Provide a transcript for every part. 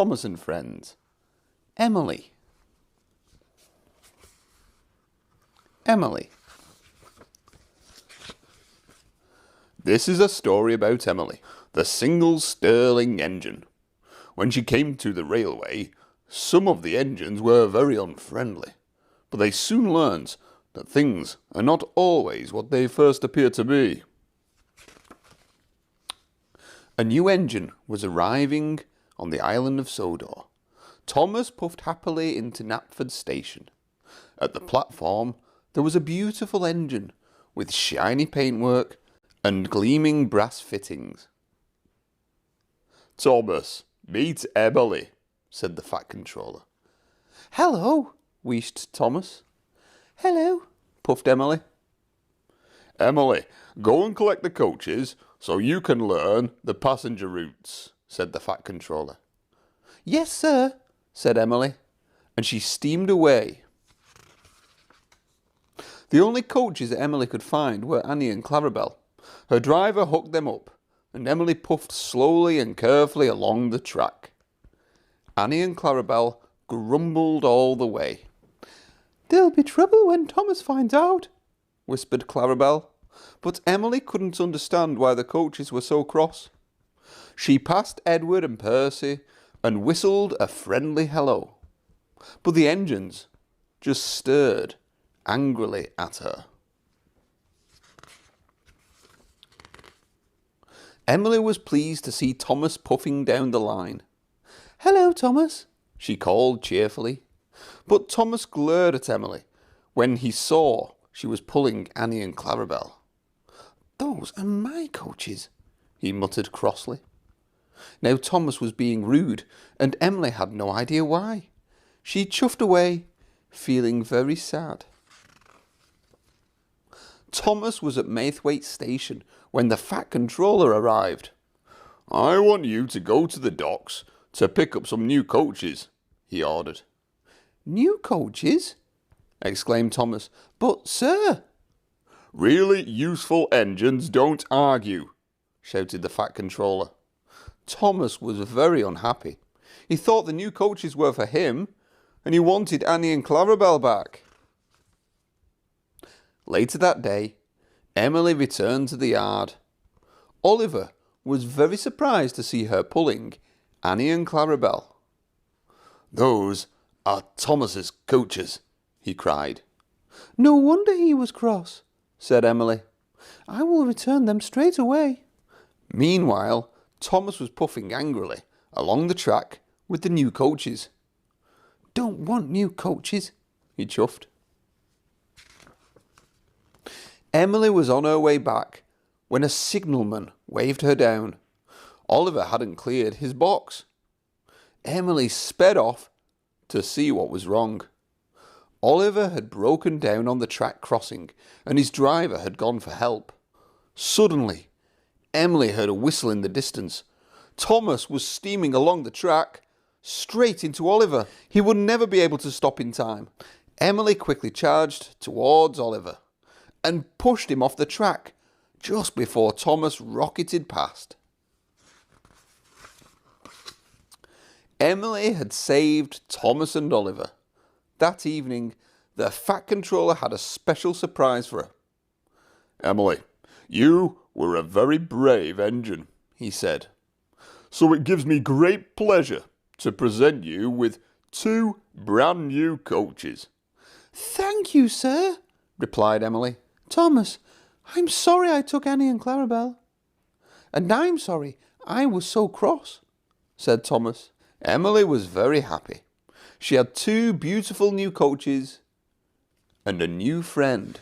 Thomas and Friends. Emily. Emily. This is a story about Emily, the single Stirling engine. When she came to the railway, some of the engines were very unfriendly, but they soon learned that things are not always what they first appear to be. A new engine was arriving on the island of Sodor. Thomas puffed happily into Knapford station. At the platform, there was a beautiful engine with shiny paintwork and gleaming brass fittings. "Thomas, meet Emily," said the fat controller. "Hello," wheezed Thomas. "Hello," puffed Emily. "Emily, go and collect the coaches so you can learn the passenger routes," said the fat controller. "Yes, sir," said Emily, and she steamed away. The only coaches that Emily could find were Annie and Clarabel. Her driver hooked them up, and Emily puffed slowly and carefully along the track. Annie and Clarabel grumbled all the way. "There'll be trouble when Thomas finds out," whispered Clarabel, but Emily couldn't understand why the coaches were so cross. She passed Edward and Percy and whistled a friendly hello, but the engines just stared angrily at her. Emily was pleased to see Thomas puffing down the line. "Hello, Thomas," she called cheerfully. But Thomas glared at Emily when he saw she was pulling Annie and Clarabel. "Those are my coaches," he muttered crossly. Now Thomas was being rude, and Emily had no idea why. She chuffed away, feeling very sad. Thomas was at Maithwaite station when the fat controller arrived. "I want you to go to the docks to pick up some new coaches," he ordered. "New coaches?" exclaimed Thomas. "But, sir—" "Really useful engines don't argue," shouted the fat controller. Thomas was very unhappy. He thought the new coaches were for him, and he wanted Annie and Clarabel back. Later that day, Emily returned to the yard. Oliver was very surprised to see her pulling Annie and Clarabel. "Those are Thomas's coaches," he cried. "No wonder he was cross," said Emily. "I will return them straight away." Meanwhile, Thomas was puffing angrily along the track with the new coaches. "Don't want new coaches," he chuffed. Emily was on her way back when a signalman waved her down. Oliver hadn't cleared his box. Emily sped off to see what was wrong. Oliver had broken down on the track crossing, and his driver had gone for help. Suddenly, Emily heard a whistle in the distance. Thomas was steaming along the track, straight into Oliver. He would never be able to stop in time. Emily quickly charged towards Oliver and pushed him off the track just before Thomas rocketed past. Emily had saved Thomas and Oliver. That evening, the fat controller had a special surprise for her. "Emily, you were a very brave engine," he said. "So it gives me great pleasure to present you with 2 brand new coaches." "Thank you, sir," replied Emily. "Thomas, I'm sorry I took Annie and Clarabel." "And I'm sorry I was so cross," said Thomas. Emily was very happy. She had 2 beautiful new coaches and a new friend.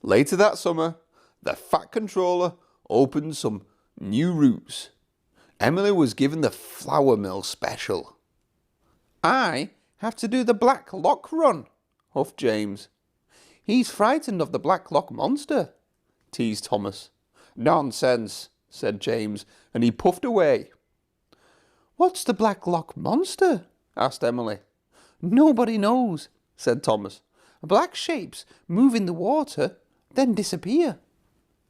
Later that summer, the fat controller opened some new routes. Emily was given the flour mill special. "I have to do the Black Lock run," huffed James. "He's frightened of the Black Lock monster," teased Thomas. "Nonsense," said James, and he puffed away. "What's the Black Lock monster?" asked Emily. "Nobody knows," said Thomas. "Black shapes move in the water, then disappear."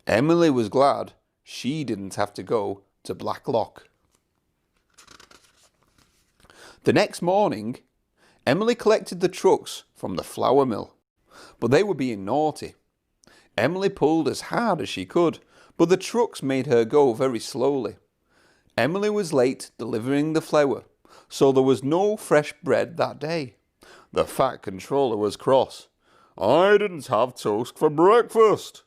Emily was glad she didn't have to go to Black Lock. The next morning, Emily collected the trucks from the flour mill, but they were being naughty. Emily pulled as hard as she could, but the trucks made her go very slowly. Emily was late delivering the flour, so there was no fresh bread that day. The Fat Controller was cross. "I didn't have toast for breakfast.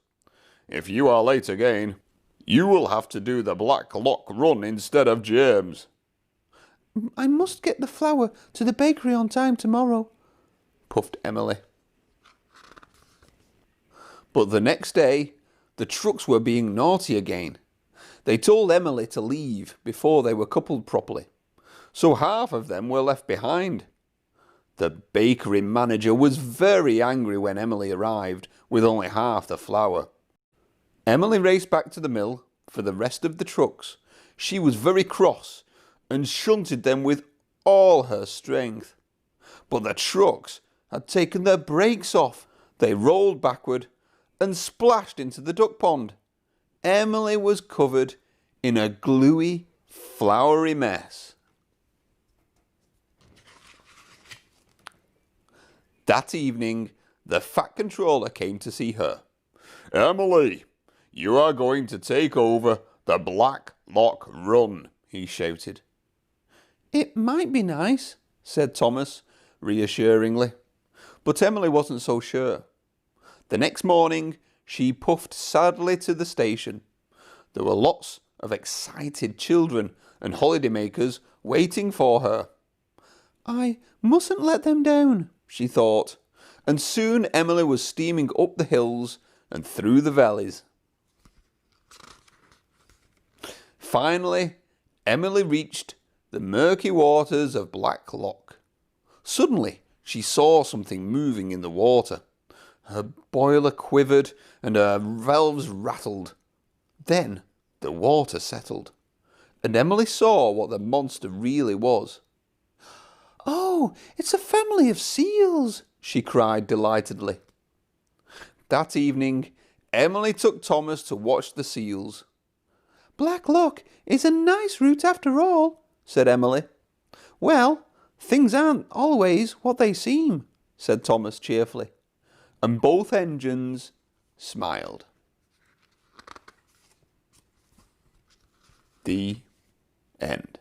If you are late again, you will have to do the Black Lock run instead of James." "I must get the flour to the bakery on time tomorrow," puffed Emily. But the next day, the trucks were being naughty again. They told Emily to leave before they were coupled properly, so half of them were left behind. The bakery manager was very angry when Emily arrived with only half the flour. Emily raced back to the mill for the rest of the trucks. She was very cross and shunted them with all her strength. But the trucks had taken their brakes off. They rolled backward and splashed into the duck pond. Emily was covered in a gluey, floury mess. That evening, the Fat Controller came to see her. "Emily, you are going to take over the Black Lock run," he shouted. "It might be nice," said Thomas reassuringly. But Emily wasn't so sure. The next morning, she puffed sadly to the station. There were lots of excited children and holidaymakers waiting for her. "I mustn't let them down," she thought, and soon Emily was steaming up the hills and through the valleys. Finally, Emily reached the murky waters of Black Lock. Suddenly, she saw something moving in the water. Her boiler quivered and her valves rattled. Then the water settled, and Emily saw what the monster really was. "Oh, it's a family of seals," she cried delightedly. That evening, Emily took Thomas to watch the seals. "Black Lock is a nice route after all," said Emily. "Well, things aren't always what they seem," said Thomas cheerfully, and both engines smiled. The end.